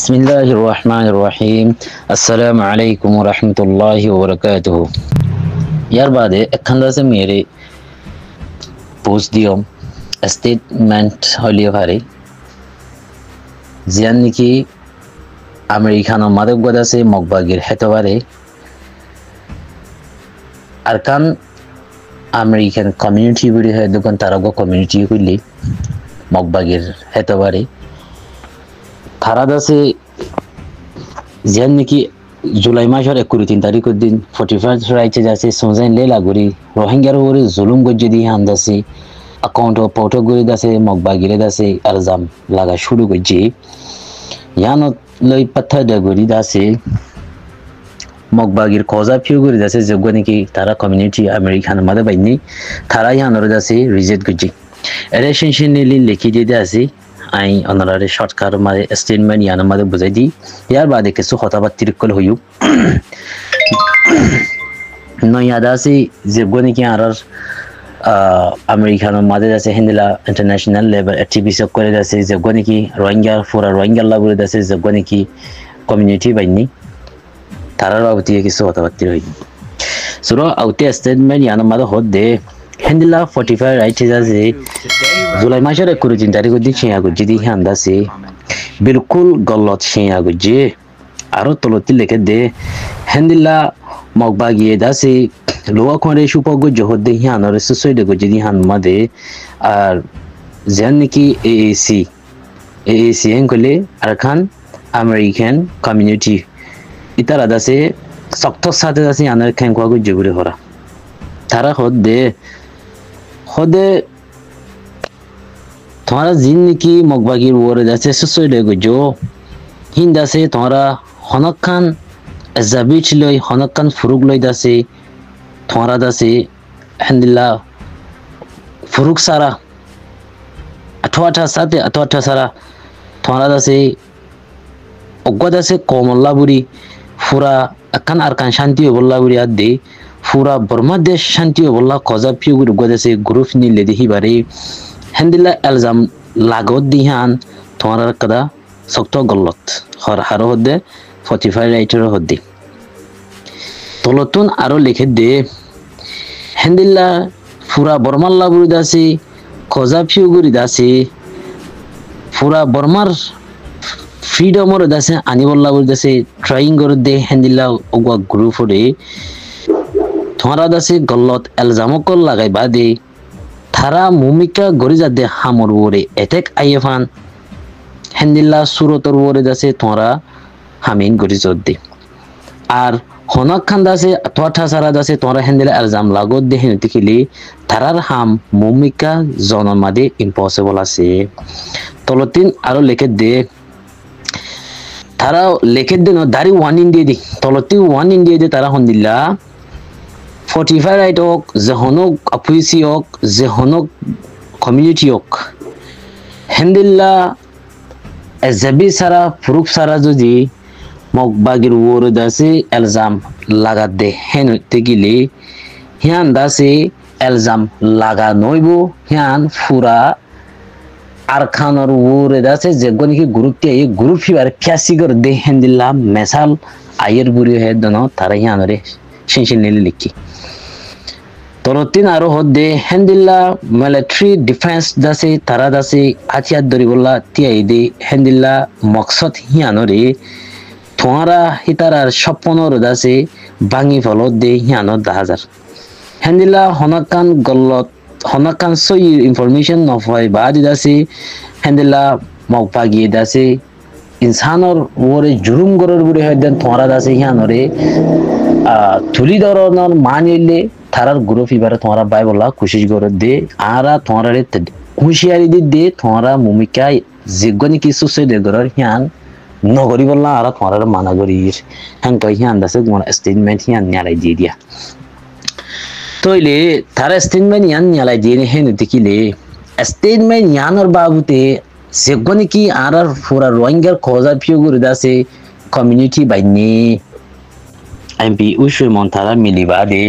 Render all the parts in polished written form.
বিসমিল্লাহির রহমানির রহিম। আসসালামু আলাইকুম ওয়া রাহমাতুল্লাহি ওয়া বারাকাতুহু। ইয়ার বাদে একখান আছে মেরে পোস্ট দিয়ম স্টেটমেন্ট হলিয়ে পারে জিয়ান নাকি আমেরিকানো মাদক গদাসে মগবাগির হেতবারে আরকান আমেরিকান কমিউনিটি বলি হয় দোকান তারাগো কমিউনিটি হইলে মগবাগির হেতবারে তারা দাসে জিয়ান নাকি জুলাই মাসের 21 তারিখের দিন 41 রাইটে যাচ্ছে সোজাইন লেলা গরি রোহিঙ্গার উপরে জুলুম গজ্জে দিয়ে হান্দাসে অ্যাকাউন্ট ফটো গরি দাসে মগবাগিরে দাসে আরজাম লাগা শুরু গজ্জে ইয়ানত লই পাথা ডগরি দাসে মগবাগির কজা ফিউ গরি দাসে যোগ্য নাকি তারা কমিউনিটি আমেরিকান মাদে বাইনি তারা ইয়ানর দাসে রিজেক্ট গজ্জে এরেশনশনলি লিখি দিয়ে দাসে আই অনারারে শর্টকার মারে স্টেটমেন্ট ইয়ানা মাদে বুঝাই দি ইয়ার বাদে কিছু কথাবার্তা কল হইউ নয়াদা সে যোগ্য নাকি আর আমেরিকান মাদে আছে হিন্দলা ইন্টারন্যাশনাল লেভেল অ্যাক্টিভিস্ট করে আছে যোগ্য নাকি রোহিঙ্গা ফুরা রোহিঙ্গা লাগুরে আছে যোগ্য নাকি কমিউনিটি বাইনি তারার বাবতি কিছু কথাবার্তা হই সুরা আউতে স্টেটমেন্ট ইয়ানা মাদে হদ দে হিন্দলা 45 রাইট আছে জুলাই মাসের 21 তারিখ দিন শিয়া গুজি দি হান্দাসে বিলকুল গলত শিয়া গুজি আরো তলতি লিখে দে হিন্দলা মগবাগিয়ে দাসে লোয়া কোরে সুপগ জহদ দে হিয়ানরে সুসই দে গুজি দি হান মাদে আর জান নাকি এএসি এনকলে আরখান আমেরিকান কমিউনিটি ইতারা দাসে শক্ত সাথে দাসে আনার খেঙ্কোয়া গুজি গুরে হরা তারা হদে তোমারা জিন নাকি মগবাগির ওরে দাসে সুসই দে গুজো হিন্দাসে তোমরা হনকান জাবিচ লই হনকান ফুরুক লই দাসে তোমরা দাসে আলহামদুলিল্লাহ ফুরুক সারা 88 সারা তোমরা দাসে অগদাসে কমল্লা বুড়ি ফুরা আকান আরকান শান্তি বল্লা বুড়ি আদে ফুরা বর্মা দেশ শান্তি বল্লা কজা পিউ গুরু গদাসে গ্রুপ নিলে দেহি বারে আলহামদুলিল্লাহ এলজাম লাগত দিহান তোমরা কদা শক্ত গলত হার হদে 45 রাইটের হদে তলতুন আরো লিখে দে আলহামদুলিল্লাহ ফুরা বর্মাল্লা বুড়ি দাসে কজা পিউ গুরি দাসে ফুরা বর্মার ফ্রিডমর দাসে আনিবল্লা বুড়ি দাসে ট্রাইং করে দে আলহামদুলিল্লাহ ওগা গ্রুপ হরে তোমরা দাসে গলত এলজামকল লাগাই বাদে তারা মুমিকা গরি যা দে হামর ওরে এটেক আইফান আলহামদুলিল্লাহ সুরতর ওরে দাসে তোমরা হামিন গরি জদ দে আর হনক খান দাসে 88 সারা দাসে তোমরা আলহামদুলিল্লাহ এলজাম লাগত দে হেনতি খিলি তারার হাম মুমিকা জনমাদে ইম্পসিবল আছে তলতিন আরো লিখে দে তারা লিখে দে দারি ওয়ান ইন দিয়ে দি তলতি ওয়ান ইন দিয়ে দে তারা আলহামদুলিল্লাহ 45 রাইট হোক জহনক আপুইসি হোক জহনক কমিউনিটি হোক আলহামদুলিল্লাহ এজাবি সারা ফুরুক সারা যদি মগবাগির ওরে দাসে এলজাম লাগা দে হেনতে গিলে হিয়ান দাসে এলজাম লাগা নইব হিয়ান ফুরা আরখানর ওরে দাসে যেগো নাকি গ্রুপটি এই গ্রুপ ফিবার ফ্যাসি করে দে আলহামদুলিল্লাহ মেসাল আয়ের বুড়ি হয়ে দন তারা হিয়ানরে শিনশিন নিলে লিখি তরতিন আরো হদে আলহামদুলিল্লাহ মিলিটারি ডিফেন্স দাসে তারা দাসে হাতিয়ার ধরি বললা তিয়াই দে আলহামদুলিল্লাহ মকসদ হিয়ানরে তোমরা হিতারার স্বপ্নর দাসে ভাঙি ফলত দে হিয়ানর 10,000 আলহামদুলিল্লাহ হনকান গলত হনকান সই ইনফরমেশন নফাই বাদি দাসে আলহামদুলিল্লাহ মগবাগিয়ে দাসে ইনসানর ওরে জুলুম গরর বুড়ি হয় দেন তোমরা দাসে হিয়ানরে তুলি ধরনের মানিলে তারার গ্রুপ এবারে তোমরা বাই বলা কোশিশ করে দে আর তোমরা হুঁশিয়ারি দে তোমরা মুমিকা যেগনি কিছু সে দে গরর হিয়ান নগরি বললা আর তোমরা মানা গরির হ্যাঁ কই হিয়ান দাসে তোমার স্টেটমেন্ট হিয়ান নিয়ালাই দিয়ে দিয়া তইলে তারা স্টেটমেন্ট ইয়ান নিয়ালাই দিয়ে হেন দেখিলে স্টেটমেন্ট ইয়ানর বাবুতে যেগনি কি আর পুরা রোহিঙ্গার খোঁজা পিও করে দাসে কমিউনিটি বাইনি এমপি উসুই মন তারা মিলিবা দে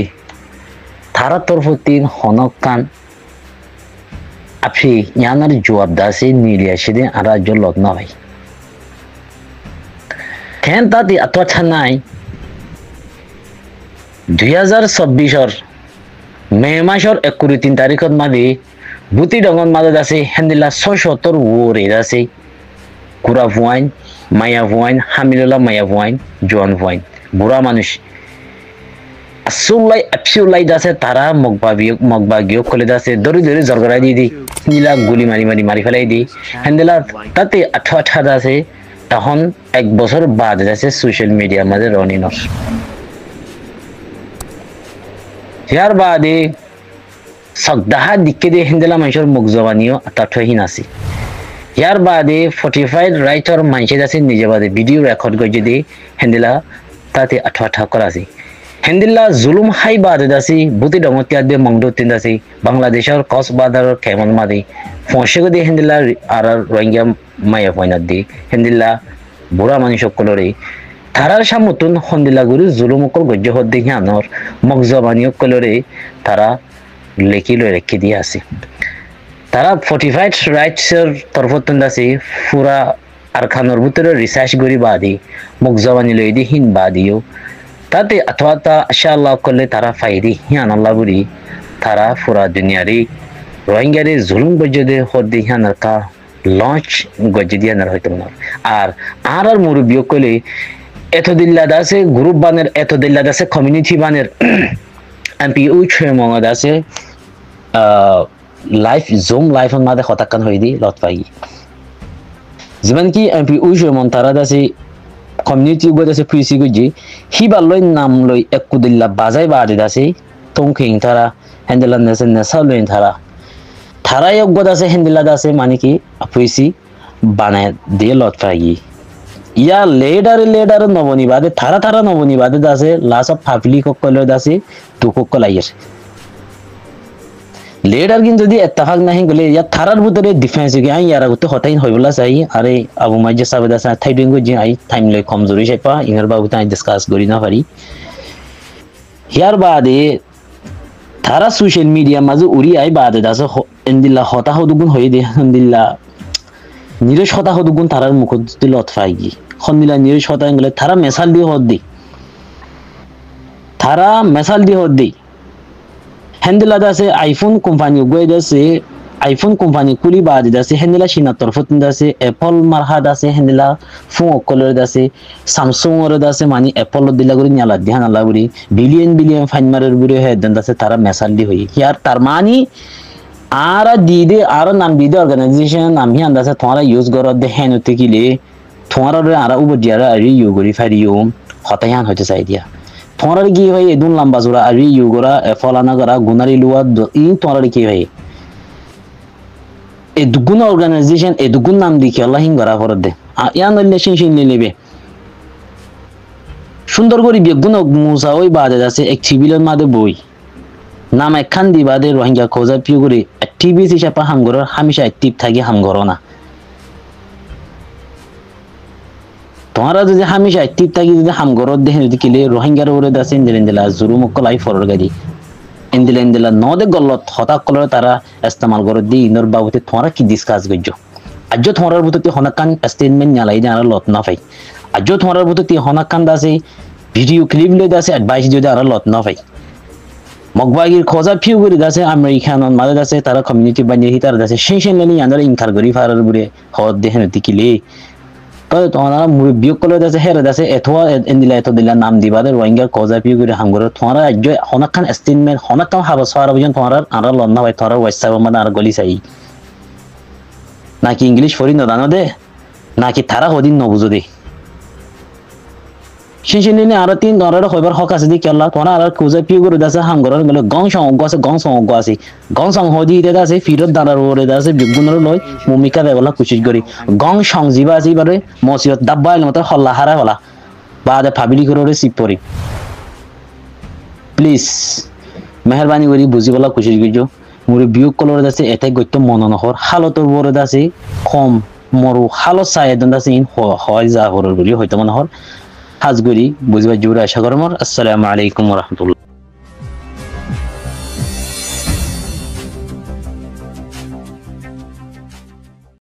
তারা তরফতিন হনকান আপনি ইয়ানার জবাব দাসে নিলিয়া সেদিন আর জলত না ভাই কেন তাতে এত আচ্ছা নাই 2024 মে মাসের 23 তারিখত মাদি বুতি ডঙর মাঝে আছে হেন্দিলা 670 ওরে আছে কুরা ভুয়াইন মায়া ভুয়াইন হামিলুল্লাহ মায়া ভুয়াইন জোয়ান ভুয়াইন বুড়া মানুষ আসুল্লাই আপসুল্লাই দাসে তারা মগবাগিও কলে দাসে দরি দরি জরগড়াই দি নীলা গুলি মারি ফেলাই দি হেন্দিলা তাতে 18 দাসে তখন 1 বছর বাদ দাসে সোশ্যাল মিডিয়ার মাঝে রনিনর ইয়ার বাদে সকদাহা দিকে দিয়ে হেন্দিলা মানুষের মুখ জবানিও তাঠহীন আছে ইয়ার বাদে 45 রাইটর মানুষের আছে নিজে বাদে ভিডিও রেকর্ড করে যদি হেন্দিলা তাতে 18 করা আছে হেন্দিলা জুলুম হাই বাদে দাসি বুতি ডমতিয়া দে মংদুতিন দাসি বাংলাদেশের কক্সবাজার কেমন মাদি ফসে গদি হেন্দিলা আর রোহিঙ্গা মায়া পয়না দি হেন্দিলা বুড়া মানুষ সকলরে তারার সামতুন হন্দিলা গুরু জুলুম অকল গজ্য হদ দেখি আনর মগজবানি সকলরে তারা লেখি লই রেখে দিয়ে আছে তারা 45 রাইটসের তরফতন দাসি পুরা আরখানোর ভিতরে রিসার্চ করি বাদি মগজবানি লই দি হিন বাদিও তাতে আথওয়াতা ইনশাআল্লাহ করলে তারা ফাইদি হিয়ান আল্লাহ বুড়ি তারা পুরা দুনিয়ারি রোহিঙ্গারে জুলুম গজ্জদে হদ দি হিয়ানার কা লঞ্চ গজ্জে দিয়া নার হইতো না আর মুরব্বিও কইলে এত দিল্লা দাসে গ্রুপ বানের এত দিল্লা দাসে কমিউনিটি বানের এমপি উঠে মঙ্গ দাসে লাইফ জুম লাইফের মাঝে হতাকান হয়ে দি লত পাই যেমন কি এমপি উঠে মন তারা দাসে কমিউনিটি গো দাসে ফ্রিসি গুজি হিবা লই নাম লই একু দিল্লা বাজাই বাদে দাসে তংখিং তারা হ্যান্ডেলান দাসে নেশা লই তারা যোগ্য দাসে হ্যান্ডেলা দাসে মানে কি ফ্রিসি বানায় দিয়ে লত পাই ইয়া লেডার নবনিবাদে তারা নবনিবাদে দাসে লাস অফ পাবলিক কল দাসে দুঃখ লাইয়ের লেডার কিন্তু যদি এত্তাফাক নাহি গলে ইয়া থারার ভিতরে ডিফেন্স কি আই ইয়ারা গতে হতাইন হইবলা চাই আরে আবু মাইজা সাহেব দাসা থাইডিং গজি আই টাইম লই কমজোরি চাইপা ইনার বাবু তাই ডিসকাস করি না পারি ইয়ার বাদে তারা সোশ্যাল মিডিয়া মাঝে উড়ি আই বাদে দাসে এন্দিল্লা হতা হদুগুন হই দে এন্দিল্লা নিরস হতা হদুগুন তারার মুখত যদি লত পাইগি খন্দিলা নিরস হতা গলে তারা মেসাল দিয়ে হদ দি তারা মেসাল দিয়ে হদ দি হেন্দিলা দাসে আইফোন কোম্পানি গই দাসে আইফোন কোম্পানি কুলি বাদ দাসে হেন্দিলা সিনা তরফত দাসে অ্যাপল মারহা দাসে হেন্দিলা ফোন কলর দাসে স্যামসাং ওর দাসে মানে অ্যাপল দিলা গরি নিয়ালা ধ্যান আলা বুড়ি বিলিয়ন ফাইন মারের বুড়ি হে দেন দাসে তারা মেসাল দি হই ইয়ার তার মানে আর দিদে আর নাম দিদে অর্গানাইজেশন নাম হি আন্দাসে তোমারা ইউজ করো দে হেনতে কিলে তোমারা আর উবর দিয়ারা আর ইউ গরি ফারিও হতায়ান হতে চাই দিয়া তোমারা কি হয় এদুন লম্বা জোড়া আর ইউ গোরা ফলানা করা গুনারি লুয়া ই তোমারা কি হয় এ দুগুণ অর্গানাইজেশন এ দুগুণ নাম দিকে আল্লাহ হিং করা ফরত দে ইয়ান রিলেশনশিপ নেবে সুন্দর করে বেগুন মুসা ওই বাদে আছে এক সিভিলের মাঝে বই নাম একখান দি বাদে রোহিঙ্গা খোঁজা পিউ করে টিভি হিসাবে হামগর হামেশা অ্যাক্টিভ থাকি হামগর না তোমারা যদি হামেশা অ্যাক্টিভ থাকি যদি হামগর দেখেন যদি কিলে রোহিঙ্গার ওরে দাসে ইন্দিলা জুরুম কলাই ফরর গাড়ি ইন্দিলা নদে গলত হতা কলরে তারা ইস্তেমাল করে দি ইনর বাবুতে তোমারা কি ডিসকাস গজ্জ আজ তোমার বুততে হনাকান স্টেটমেন্ট নালাই না লত না পাই আজ তোমার বুততে হনাকান দাসে ভিডিও ক্লিপ লই দাসে অ্যাডভাইস যদি আর লত না পাই মগবাগির খোঁজা ফিউ করে দাসে আমেরিকানন মাঝে দাসে তারা কমিউনিটি বানিয়ে তারা দাসে সেন লেনি আন্দার ইনকার করি ফারার বুড়ে হদ দেখেন দিকিলে তবে তোমারা বিয়োগ করলে দাসে হেরে দাসে এতোয়া এন্দিলা এত দিলা নাম দিবা দে রোহিঙ্গা খোঁজা ফিউ করে হামগর তোমারা আজ হনাকান স্টেটমেন্ট হনাকান হাবা সারা বুঝেন তোমারা আর লন্না ভাই তোমারা ওয়াইসা মানে আর গলি চাই নাকি ইংলিশ ফরি নদানো দে নাকি তারা হদিন নবুঝো দে সেনে আর তিন দরার হইবার হক আছে দি কেলা তোরা আর কোজা পিউ করে দাসে হামগরন গলে গং সং আছে গং সং হদি দে দাসে ফিরত দাঁড়ার ওরে দাসে বিগুনর লই মুমিকা দেবলা কুচিজ করি গং সং জিবা আছে বারে মসিয়ত দাব্বাইল মত হল্লা হারা হলা বাদে ফাবিলি করে সিপ পরি প্লিজ মেহরবানি করি বুঝিবলা কুচিজ গিজো মুরে বিয়োগ কলর দাসে এতে গত্য মননহর হালতর বড় দাসে কম মরু হালত সাইদন দাসে ইন হয় যা হরর বলি হয়তো মনহর হাজগুড়ি বুঝবার জোর আশা করমর আসসালামু আলাইকুম ওয়া রাহমাতুল্লাহ।